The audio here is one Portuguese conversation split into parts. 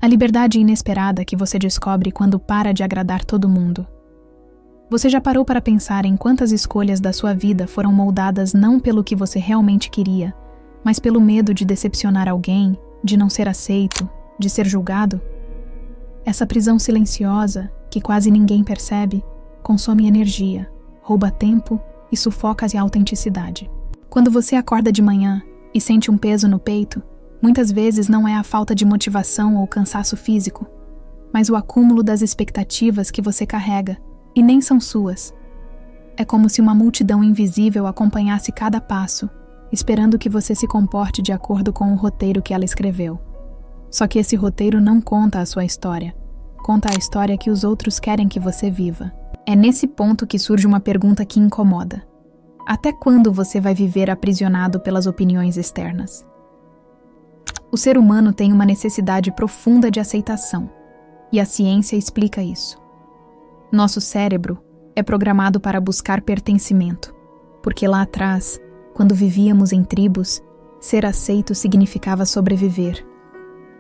A liberdade inesperada que você descobre quando para de agradar todo mundo. Você já parou para pensar em quantas escolhas da sua vida foram moldadas não pelo que você realmente queria, mas pelo medo de decepcionar alguém, de não ser aceito, de ser julgado? Essa prisão silenciosa, que quase ninguém percebe, consome energia, rouba tempo e sufoca a autenticidade. Quando você acorda de manhã e sente um peso no peito, muitas vezes não é a falta de motivação ou cansaço físico, mas o acúmulo das expectativas que você carrega, e nem são suas. É como se uma multidão invisível acompanhasse cada passo, esperando que você se comporte de acordo com o roteiro que ela escreveu. Só que esse roteiro não conta a sua história, conta a história que os outros querem que você viva. É nesse ponto que surge uma pergunta que incomoda. Até quando você vai viver aprisionado pelas opiniões externas? O ser humano tem uma necessidade profunda de aceitação, e a ciência explica isso. Nosso cérebro é programado para buscar pertencimento, porque lá atrás, quando vivíamos em tribos, ser aceito significava sobreviver.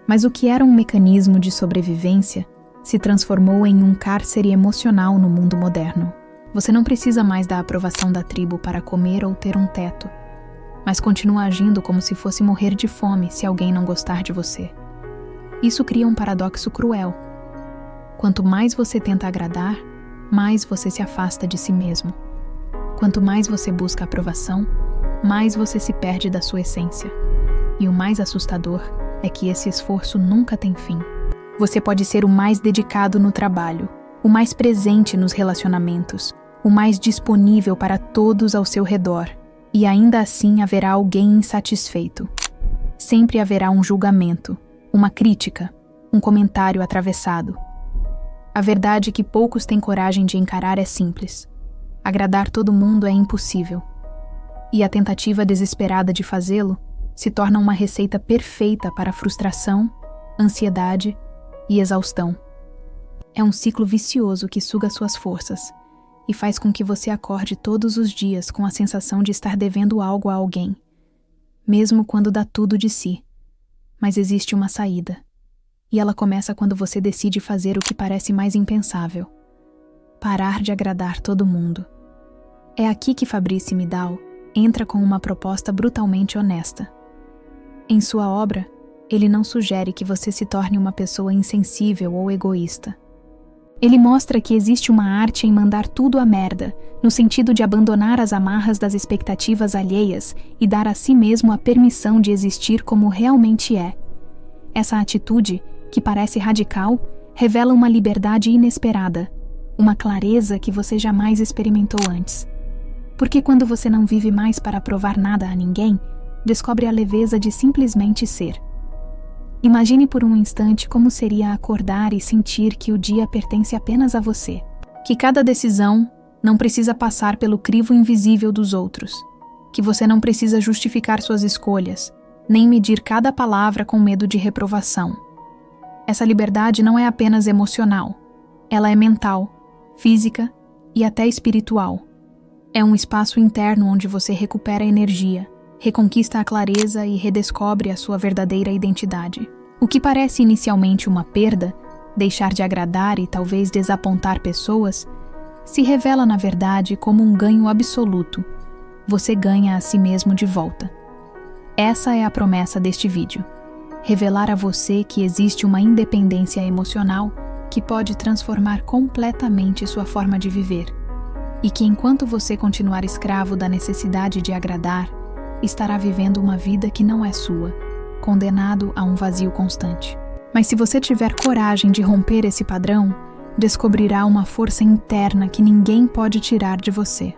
Mas o que era um mecanismo de sobrevivência se transformou em um cárcere emocional no mundo moderno. Você não precisa mais da aprovação da tribo para comer ou ter um teto, mas continua agindo como se fosse morrer de fome se alguém não gostar de você. Isso cria um paradoxo cruel. Quanto mais você tenta agradar, mais você se afasta de si mesmo. Quanto mais você busca aprovação, mais você se perde da sua essência. E o mais assustador é que esse esforço nunca tem fim. Você pode ser o mais dedicado no trabalho, o mais presente nos relacionamentos, o mais disponível para todos ao seu redor, e ainda assim haverá alguém insatisfeito. Sempre haverá um julgamento, uma crítica, um comentário atravessado. A verdade que poucos têm coragem de encarar é simples. Agradar todo mundo é impossível. E a tentativa desesperada de fazê-lo se torna uma receita perfeita para frustração, ansiedade e exaustão. É um ciclo vicioso que suga suas forças e faz com que você acorde todos os dias com a sensação de estar devendo algo a alguém, mesmo quando dá tudo de si. Mas existe uma saída, e ela começa quando você decide fazer o que parece mais impensável: parar de agradar todo mundo. É aqui que Fabrice Midal entra com uma proposta brutalmente honesta. Em sua obra, ele não sugere que você se torne uma pessoa insensível ou egoísta. Ele mostra que existe uma arte em mandar tudo à merda, no sentido de abandonar as amarras das expectativas alheias e dar a si mesmo a permissão de existir como realmente é. Essa atitude, que parece radical, revela uma liberdade inesperada, uma clareza que você jamais experimentou antes. Porque quando você não vive mais para provar nada a ninguém, descobre a leveza de simplesmente ser. Imagine por um instante como seria acordar e sentir que o dia pertence apenas a você. Que cada decisão não precisa passar pelo crivo invisível dos outros. Que você não precisa justificar suas escolhas, nem medir cada palavra com medo de reprovação. Essa liberdade não é apenas emocional. Ela é mental, física e até espiritual. É um espaço interno onde você recupera energia, reconquista a clareza e redescobre a sua verdadeira identidade. O que parece inicialmente uma perda, deixar de agradar e talvez desapontar pessoas, se revela na verdade como um ganho absoluto. Você ganha a si mesmo de volta. Essa é a promessa deste vídeo: revelar a você que existe uma independência emocional que pode transformar completamente sua forma de viver, e que enquanto você continuar escravo da necessidade de agradar, estará vivendo uma vida que não é sua, condenado a um vazio constante. Mas se você tiver coragem de romper esse padrão, descobrirá uma força interna que ninguém pode tirar de você.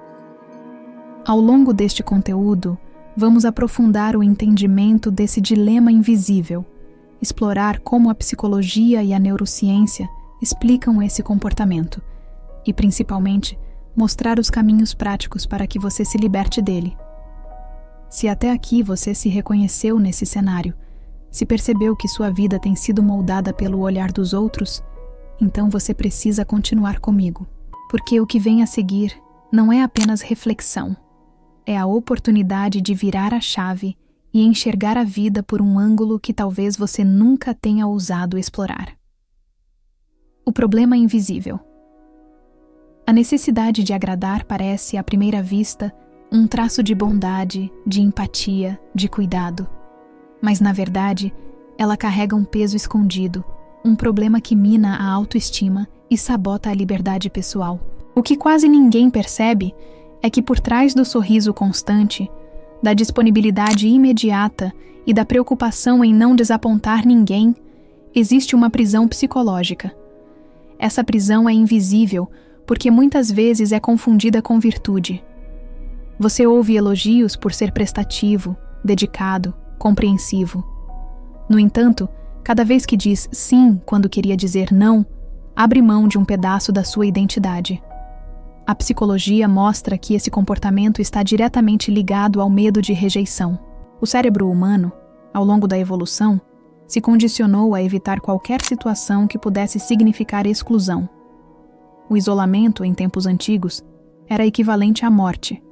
Ao longo deste conteúdo, vamos aprofundar o entendimento desse dilema invisível, explorar como a psicologia e a neurociência explicam esse comportamento e, principalmente, mostrar os caminhos práticos para que você se liberte dele. Se até aqui você se reconheceu nesse cenário, se percebeu que sua vida tem sido moldada pelo olhar dos outros, então você precisa continuar comigo. Porque o que vem a seguir não é apenas reflexão, é a oportunidade de virar a chave e enxergar a vida por um ângulo que talvez você nunca tenha ousado explorar. O problema invisível. A necessidade de agradar parece, à primeira vista, um traço de bondade, de empatia, de cuidado. Mas, na verdade, ela carrega um peso escondido, um problema que mina a autoestima e sabota a liberdade pessoal. O que quase ninguém percebe é que por trás do sorriso constante, da disponibilidade imediata e da preocupação em não desapontar ninguém, existe uma prisão psicológica. Essa prisão é invisível porque muitas vezes é confundida com virtude. Você ouve elogios por ser prestativo, dedicado, compreensivo. No entanto, cada vez que diz sim quando queria dizer não, abre mão de um pedaço da sua identidade. A psicologia mostra que esse comportamento está diretamente ligado ao medo de rejeição. O cérebro humano, ao longo da evolução, se condicionou a evitar qualquer situação que pudesse significar exclusão. O isolamento, em tempos antigos, era equivalente à morte.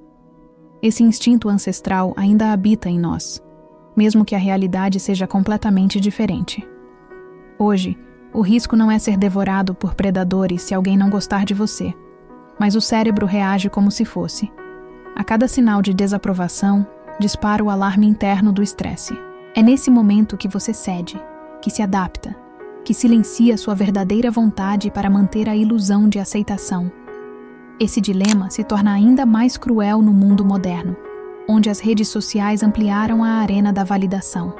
Esse instinto ancestral ainda habita em nós, mesmo que a realidade seja completamente diferente. Hoje, o risco não é ser devorado por predadores se alguém não gostar de você, mas o cérebro reage como se fosse. A cada sinal de desaprovação, dispara o alarme interno do estresse. É nesse momento que você cede, que se adapta, que silencia sua verdadeira vontade para manter a ilusão de aceitação. Esse dilema se torna ainda mais cruel no mundo moderno, onde as redes sociais ampliaram a arena da validação.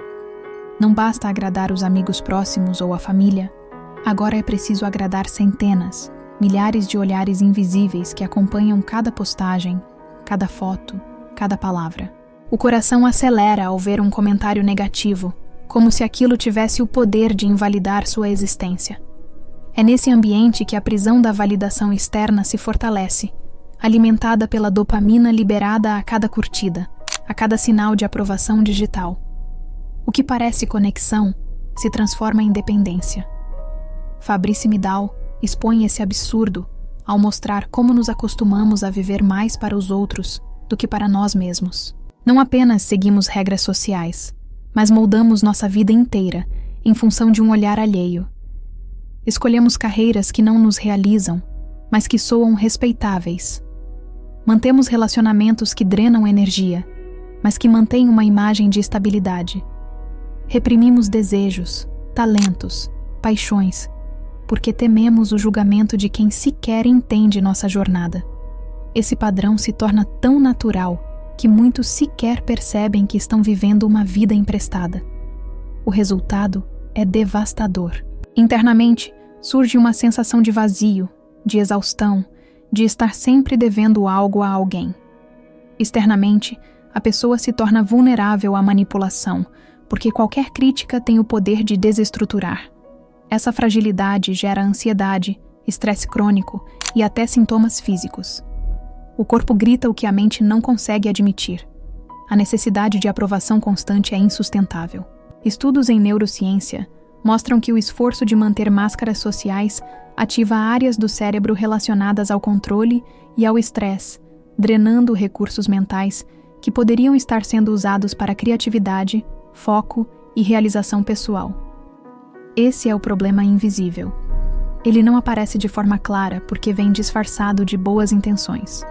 Não basta agradar os amigos próximos ou a família, agora é preciso agradar centenas, milhares de olhares invisíveis que acompanham cada postagem, cada foto, cada palavra. O coração acelera ao ver um comentário negativo, como se aquilo tivesse o poder de invalidar sua existência. É nesse ambiente que a prisão da validação externa se fortalece, alimentada pela dopamina liberada a cada curtida, a cada sinal de aprovação digital. O que parece conexão se transforma em dependência. Fabrice Midal expõe esse absurdo ao mostrar como nos acostumamos a viver mais para os outros do que para nós mesmos. Não apenas seguimos regras sociais, mas moldamos nossa vida inteira em função de um olhar alheio. Escolhemos carreiras que não nos realizam, mas que soam respeitáveis. Mantemos relacionamentos que drenam energia, mas que mantêm uma imagem de estabilidade. Reprimimos desejos, talentos, paixões, porque tememos o julgamento de quem sequer entende nossa jornada. Esse padrão se torna tão natural que muitos sequer percebem que estão vivendo uma vida emprestada. O resultado é devastador. Internamente, surge uma sensação de vazio, de exaustão, de estar sempre devendo algo a alguém. Externamente, a pessoa se torna vulnerável à manipulação, porque qualquer crítica tem o poder de desestruturar. Essa fragilidade gera ansiedade, estresse crônico e até sintomas físicos. O corpo grita o que a mente não consegue admitir. A necessidade de aprovação constante é insustentável. Estudos em neurociência mostram que o esforço de manter máscaras sociais ativa áreas do cérebro relacionadas ao controle e ao estresse, drenando recursos mentais que poderiam estar sendo usados para criatividade, foco e realização pessoal. Esse é o problema invisível. Ele não aparece de forma clara porque vem disfarçado de boas intenções.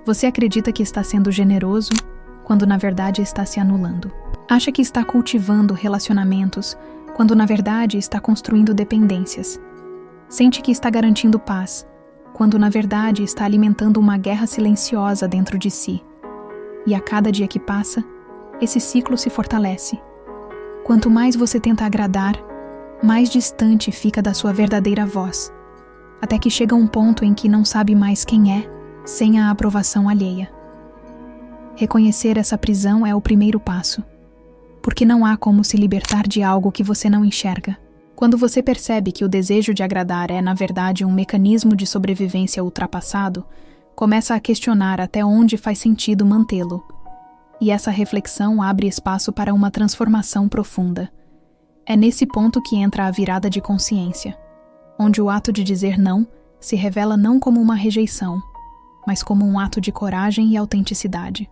Você acredita que está sendo generoso, quando na verdade está se anulando. Acha que está cultivando relacionamentos, quando na verdade está construindo dependências. Sente que está garantindo paz, quando na verdade está alimentando uma guerra silenciosa dentro de si. E a cada dia que passa, esse ciclo se fortalece. Quanto mais você tenta agradar, mais distante fica da sua verdadeira voz, até que chega um ponto em que não sabe mais quem é, sem a aprovação alheia. Reconhecer essa prisão é o primeiro passo, porque não há como se libertar de algo que você não enxerga. Quando você percebe que o desejo de agradar é, na verdade, um mecanismo de sobrevivência ultrapassado, começa a questionar até onde faz sentido mantê-lo. E essa reflexão abre espaço para uma transformação profunda. É nesse ponto que entra a virada de consciência, onde o ato de dizer não se revela não como uma rejeição, mas como um ato de coragem e autenticidade.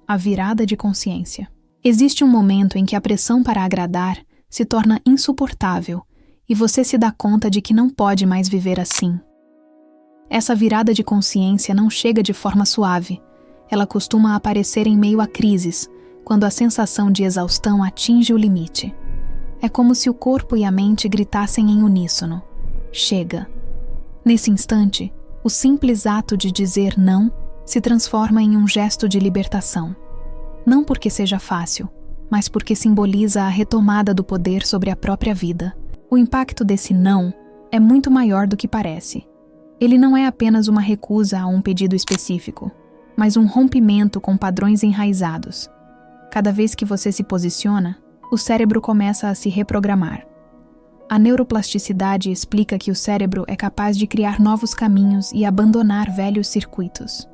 A virada de consciência. Existe um momento em que a pressão para agradar se torna insuportável e você se dá conta de que não pode mais viver assim. Essa virada de consciência não chega de forma suave. Ela costuma aparecer em meio a crises, quando a sensação de exaustão atinge o limite. É como se o corpo e a mente gritassem em uníssono: chega! Nesse instante, o simples ato de dizer não se transforma em um gesto de libertação. Não porque seja fácil, mas porque simboliza a retomada do poder sobre a própria vida. O impacto desse não é muito maior do que parece. Ele não é apenas uma recusa a um pedido específico, mas um rompimento com padrões enraizados. Cada vez que você se posiciona, o cérebro começa a se reprogramar. A neuroplasticidade explica que o cérebro é capaz de criar novos caminhos e abandonar velhos circuitos.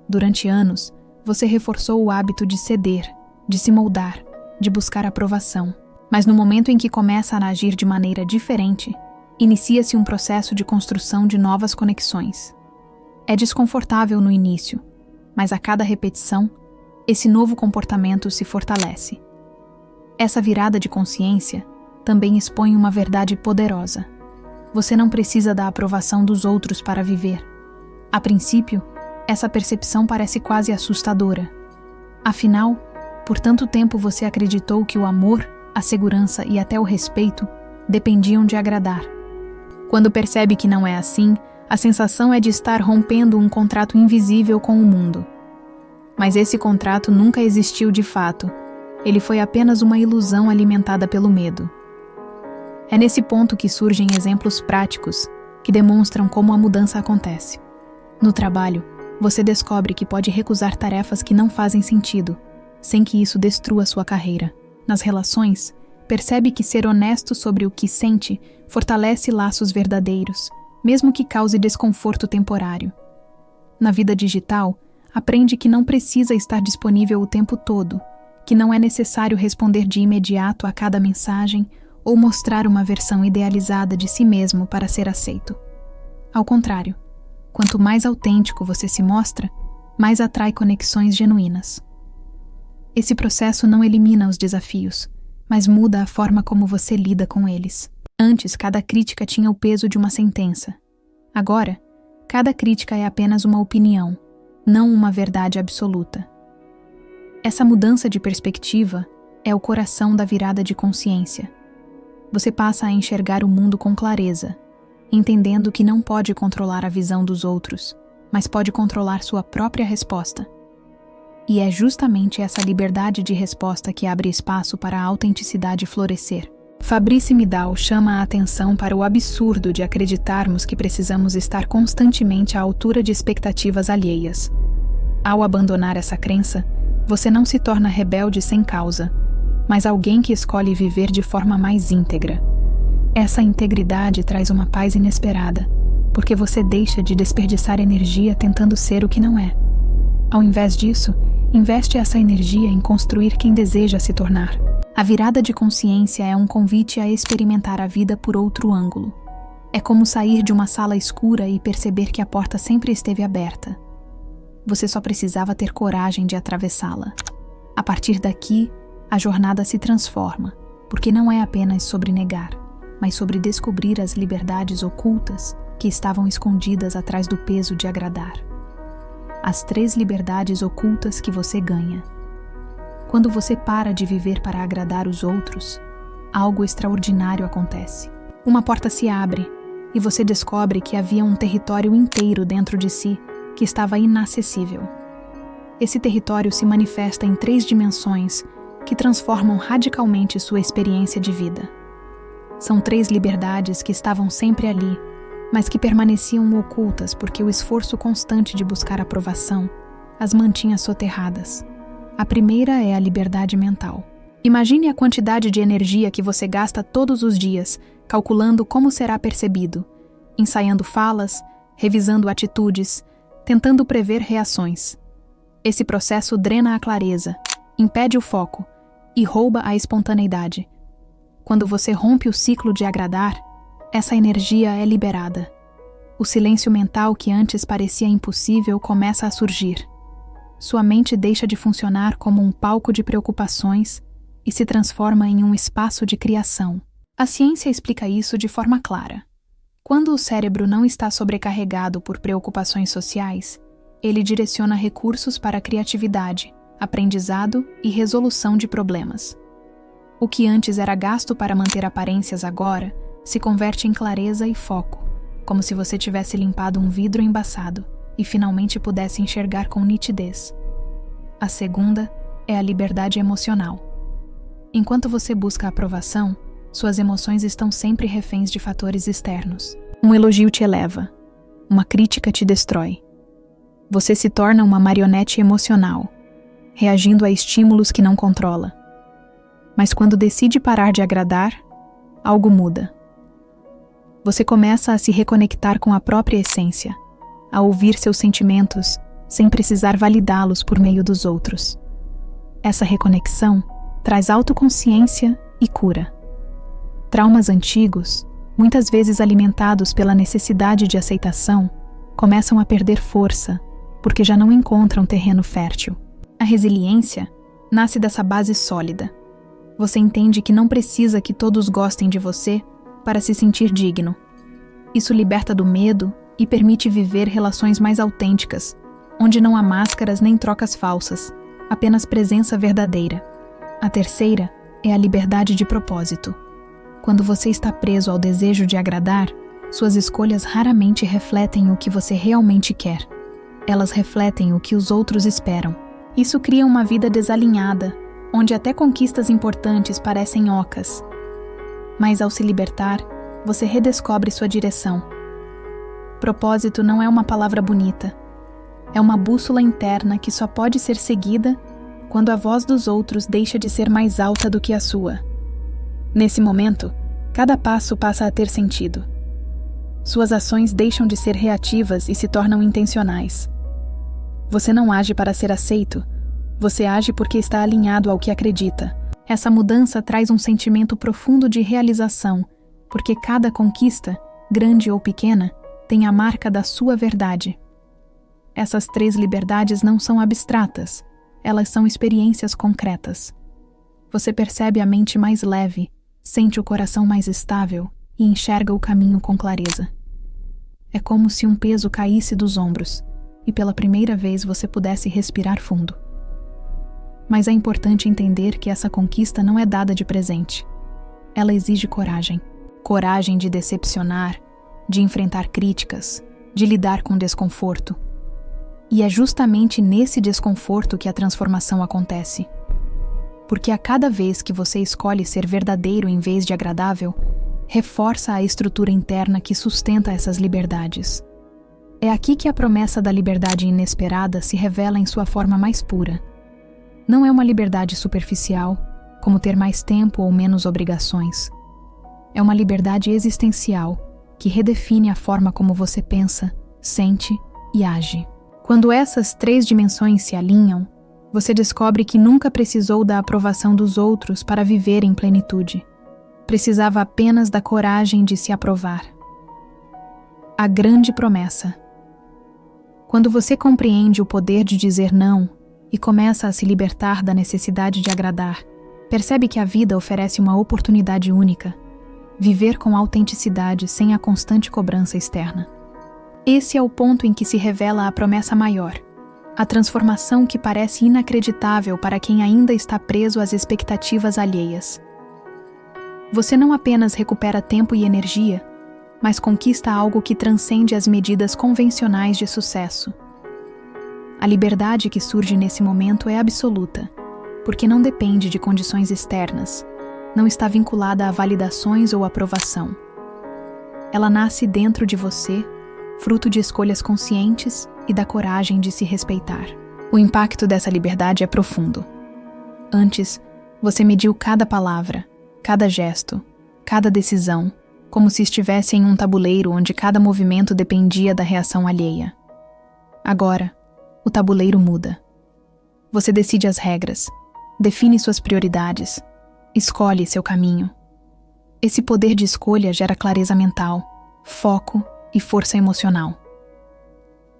Durante anos, você reforçou o hábito de ceder, de se moldar, de buscar aprovação. Mas no momento em que começa a agir de maneira diferente, inicia-se um processo de construção de novas conexões. É desconfortável no início, mas a cada repetição, esse novo comportamento se fortalece. Essa virada de consciência também expõe uma verdade poderosa. Você não precisa da aprovação dos outros para viver. A princípio, essa percepção parece quase assustadora. Afinal, por tanto tempo você acreditou que o amor, a segurança e até o respeito dependiam de agradar. Quando percebe que não é assim, a sensação é de estar rompendo um contrato invisível com o mundo. Mas esse contrato nunca existiu de fato. Ele foi apenas uma ilusão alimentada pelo medo. É nesse ponto que surgem exemplos práticos que demonstram como a mudança acontece. No trabalho, você descobre que pode recusar tarefas que não fazem sentido, sem que isso destrua sua carreira. Nas relações, percebe que ser honesto sobre o que sente fortalece laços verdadeiros, mesmo que cause desconforto temporário. Na vida digital, aprende que não precisa estar disponível o tempo todo, que não é necessário responder de imediato a cada mensagem ou mostrar uma versão idealizada de si mesmo para ser aceito. Ao contrário, quanto mais autêntico você se mostra, mais atrai conexões genuínas. Esse processo não elimina os desafios, mas muda a forma como você lida com eles. Antes, cada crítica tinha o peso de uma sentença. Agora, cada crítica é apenas uma opinião, não uma verdade absoluta. Essa mudança de perspectiva é o coração da virada de consciência. Você passa a enxergar o mundo com clareza, entendendo que não pode controlar a visão dos outros, mas pode controlar sua própria resposta. E é justamente essa liberdade de resposta que abre espaço para a autenticidade florescer. Fabrice Midal chama a atenção para o absurdo de acreditarmos que precisamos estar constantemente à altura de expectativas alheias. Ao abandonar essa crença, você não se torna rebelde sem causa, mas alguém que escolhe viver de forma mais íntegra. Essa integridade traz uma paz inesperada, porque você deixa de desperdiçar energia tentando ser o que não é. Ao invés disso, investe essa energia em construir quem deseja se tornar. A virada de consciência é um convite a experimentar a vida por outro ângulo. É como sair de uma sala escura e perceber que a porta sempre esteve aberta. Você só precisava ter coragem de atravessá-la. A partir daqui, a jornada se transforma, porque não é apenas sobre negar, mas sobre descobrir as liberdades ocultas que estavam escondidas atrás do peso de agradar. As 3 liberdades ocultas que você ganha. Quando você para de viver para agradar os outros, algo extraordinário acontece. Uma porta se abre e você descobre que havia um território inteiro dentro de si que estava inacessível. Esse território se manifesta em 3 dimensões que transformam radicalmente sua experiência de vida. São 3 liberdades que estavam sempre ali, mas que permaneciam ocultas porque o esforço constante de buscar aprovação as mantinha soterradas. A primeira é a liberdade mental. Imagine a quantidade de energia que você gasta todos os dias, calculando como será percebido, ensaiando falas, revisando atitudes, tentando prever reações. Esse processo drena a clareza, impede o foco e rouba a espontaneidade. Quando você rompe o ciclo de agradar, essa energia é liberada. O silêncio mental que antes parecia impossível começa a surgir. sua mente deixa de funcionar como um palco de preocupações e se transforma em um espaço de criação. A ciência explica isso de forma clara. Quando o cérebro não está sobrecarregado por preocupações sociais, ele direciona recursos para a criatividade, aprendizado e resolução de problemas. O que antes era gasto para manter aparências agora se converte em clareza e foco, como se você tivesse limpado um vidro embaçado e finalmente pudesse enxergar com nitidez. A segunda é a liberdade emocional. Enquanto você busca a aprovação, suas emoções estão sempre reféns de fatores externos. Um elogio te eleva, uma crítica te destrói. Você se torna uma marionete emocional, reagindo a estímulos que não controla. Mas quando decide parar de agradar, algo muda. Você começa a se reconectar com a própria essência, a ouvir seus sentimentos sem precisar validá-los por meio dos outros. Essa reconexão traz autoconsciência e cura. Traumas antigos, muitas vezes alimentados pela necessidade de aceitação, começam a perder força porque já não encontram terreno fértil. A resiliência nasce dessa base sólida. Você entende que não precisa que todos gostem de você para se sentir digno. Isso liberta do medo e permite viver relações mais autênticas, onde não há máscaras nem trocas falsas, apenas presença verdadeira. A terceira é a liberdade de propósito. Quando você está preso ao desejo de agradar, suas escolhas raramente refletem o que você realmente quer. Elas refletem o que os outros esperam. Isso cria uma vida desalinhada, onde até conquistas importantes parecem ocas. Mas ao se libertar, você redescobre sua direção. Propósito não é uma palavra bonita. É uma bússola interna que só pode ser seguida quando a voz dos outros deixa de ser mais alta do que a sua. Nesse momento, cada passo passa a ter sentido. Suas ações deixam de ser reativas e se tornam intencionais. Você não age para ser aceito, você age porque está alinhado ao que acredita. Essa mudança traz um sentimento profundo de realização, porque cada conquista, grande ou pequena, tem a marca da sua verdade. Essas 3 liberdades não são abstratas, elas são experiências concretas. Você percebe a mente mais leve, sente o coração mais estável e enxerga o caminho com clareza. É como se um peso caísse dos ombros e pela primeira vez você pudesse respirar fundo. Mas é importante entender que essa conquista não é dada de presente. Ela exige coragem. Coragem de decepcionar, de enfrentar críticas, de lidar com desconforto. E é justamente nesse desconforto que a transformação acontece. Porque a cada vez que você escolhe ser verdadeiro em vez de agradável, reforça a estrutura interna que sustenta essas liberdades. É aqui que a promessa da liberdade inesperada se revela em sua forma mais pura. Não é uma liberdade superficial, como ter mais tempo ou menos obrigações. É uma liberdade existencial, que redefine a forma como você pensa, sente e age. Quando essas 3 dimensões se alinham, você descobre que nunca precisou da aprovação dos outros para viver em plenitude. Precisava apenas da coragem de se aprovar. A grande promessa. Quando você compreende o poder de dizer não e começa a se libertar da necessidade de agradar, percebe que a vida oferece uma oportunidade única: viver com autenticidade sem a constante cobrança externa. Esse é o ponto em que se revela a promessa maior, a transformação que parece inacreditável para quem ainda está preso às expectativas alheias. Você não apenas recupera tempo e energia, mas conquista algo que transcende as medidas convencionais de sucesso. A liberdade que surge nesse momento é absoluta, porque não depende de condições externas, não está vinculada a validações ou aprovação. Ela nasce dentro de você, fruto de escolhas conscientes e da coragem de se respeitar. O impacto dessa liberdade é profundo. Antes, você mediu cada palavra, cada gesto, cada decisão, como se estivesse em um tabuleiro onde cada movimento dependia da reação alheia. Agora, o tabuleiro muda. Você decide as regras, define suas prioridades, escolhe seu caminho. Esse poder de escolha gera clareza mental, foco e força emocional.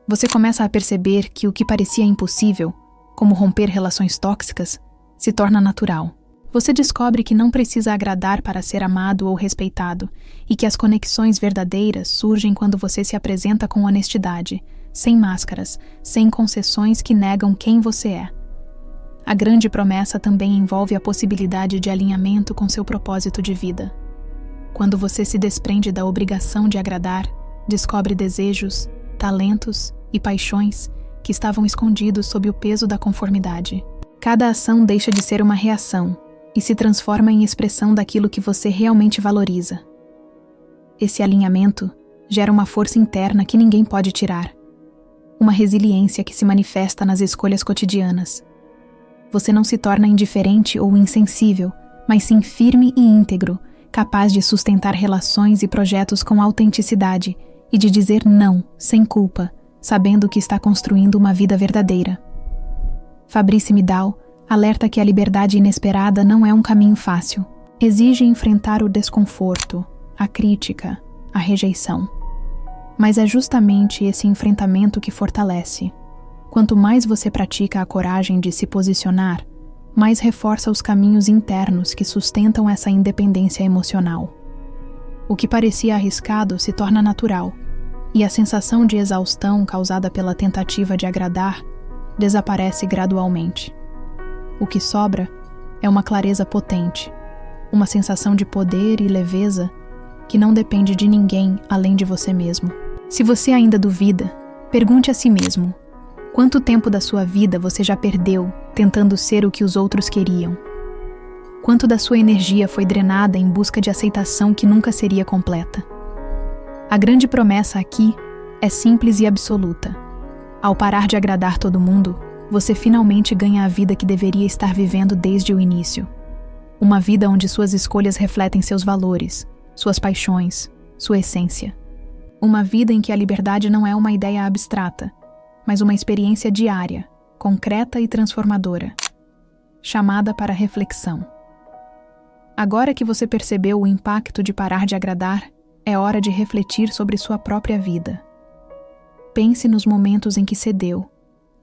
Você começa a perceber que o que parecia impossível como romper relações tóxicas, se torna natural. Você descobre que não precisa agradar para ser amado ou respeitado e que as conexões verdadeiras surgem quando você se apresenta com honestidade, sem máscaras, sem concessões que negam quem você é. A grande promessa também envolve a possibilidade de alinhamento com seu propósito de vida. Quando você se desprende da obrigação de agradar, descobre desejos, talentos e paixões que estavam escondidos sob o peso da conformidade. Cada ação deixa de ser uma reação e se transforma em expressão daquilo que você realmente valoriza. Esse alinhamento gera uma força interna que ninguém pode tirar. Uma resiliência que se manifesta nas escolhas cotidianas. Você não se torna indiferente ou insensível, mas sim firme e íntegro, capaz de sustentar relações e projetos com autenticidade e de dizer não, sem culpa, sabendo que está construindo uma vida verdadeira. Fabrice Midal alerta que a liberdade inesperada não é um caminho fácil. Exige enfrentar o desconforto, a crítica, a rejeição. Mas é justamente esse enfrentamento que fortalece. Quanto mais você pratica a coragem de se posicionar, mais reforça os caminhos internos que sustentam essa independência emocional. O que parecia arriscado se torna natural, e a sensação de exaustão causada pela tentativa de agradar desaparece gradualmente. O que sobra é uma clareza potente, uma sensação de poder e leveza que não depende de ninguém além de você mesmo. Se você ainda duvida, pergunte a si mesmo: quanto tempo da sua vida você já perdeu tentando ser o que os outros queriam? Quanto da sua energia foi drenada em busca de aceitação que nunca seria completa? A grande promessa aqui é simples e absoluta. Ao parar de agradar todo mundo, você finalmente ganha a vida que deveria estar vivendo desde o início. Uma vida onde suas escolhas refletem seus valores, suas paixões, sua essência. Uma vida em que a liberdade não é uma ideia abstrata, mas uma experiência diária, concreta e transformadora, chamada para reflexão. Agora que você percebeu o impacto de parar de agradar, é hora de refletir sobre sua própria vida. Pense nos momentos em que cedeu,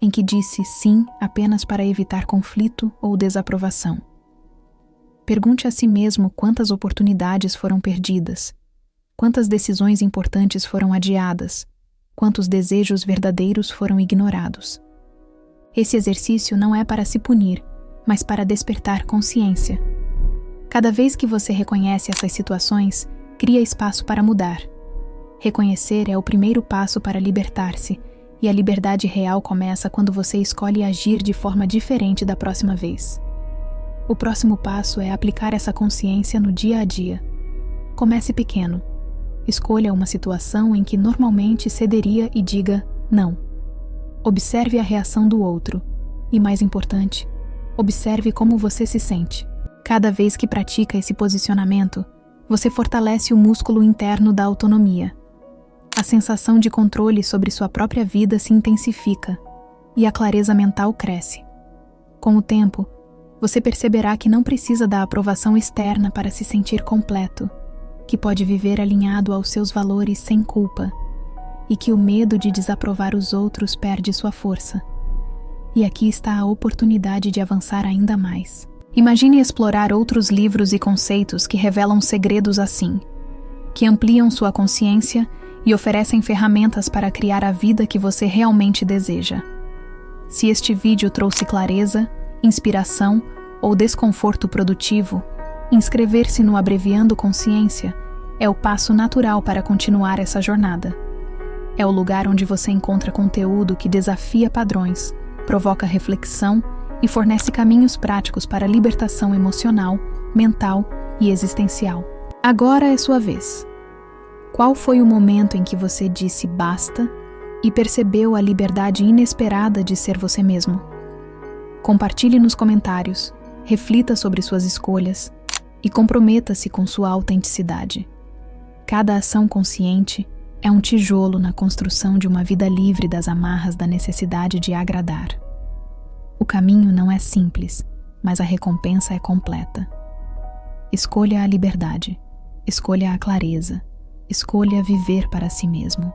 em que disse sim apenas para evitar conflito ou desaprovação. Pergunte a si mesmo quantas oportunidades foram perdidas, quantas decisões importantes foram adiadas, quantos desejos verdadeiros foram ignorados. Esse exercício não é para se punir, mas para despertar consciência. Cada vez que você reconhece essas situações, cria espaço para mudar. Reconhecer é o primeiro passo para libertar-se, e a liberdade real começa quando você escolhe agir de forma diferente da próxima vez. O próximo passo é aplicar essa consciência no dia a dia. Comece pequeno. Escolha uma situação em que normalmente cederia e diga não. Observe a reação do outro e, mais importante, observe como você se sente. Cada vez que pratica esse posicionamento, você fortalece o músculo interno da autonomia. A sensação de controle sobre sua própria vida se intensifica e a clareza mental cresce. Com o tempo, você perceberá que não precisa da aprovação externa para se sentir completo, que pode viver alinhado aos seus valores sem culpa e que o medo de desaprovar os outros perde sua força. E aqui está a oportunidade de avançar ainda mais. Imagine explorar outros livros e conceitos que revelam segredos assim, que ampliam sua consciência e oferecem ferramentas para criar a vida que você realmente deseja. Se este vídeo trouxe clareza, inspiração ou desconforto produtivo, inscrever-se no Abreviando Consciência é o passo natural para continuar essa jornada. É o lugar onde você encontra conteúdo que desafia padrões, provoca reflexão e fornece caminhos práticos para a libertação emocional, mental e existencial. Agora é sua vez. Qual foi o momento em que você disse basta e percebeu a liberdade inesperada de ser você mesmo? Compartilhe nos comentários, reflita sobre suas escolhas e comprometa-se com sua autenticidade. Cada ação consciente é um tijolo na construção de uma vida livre das amarras da necessidade de agradar. O caminho não é simples, mas a recompensa é completa. Escolha a liberdade, escolha a clareza, escolha viver para si mesmo.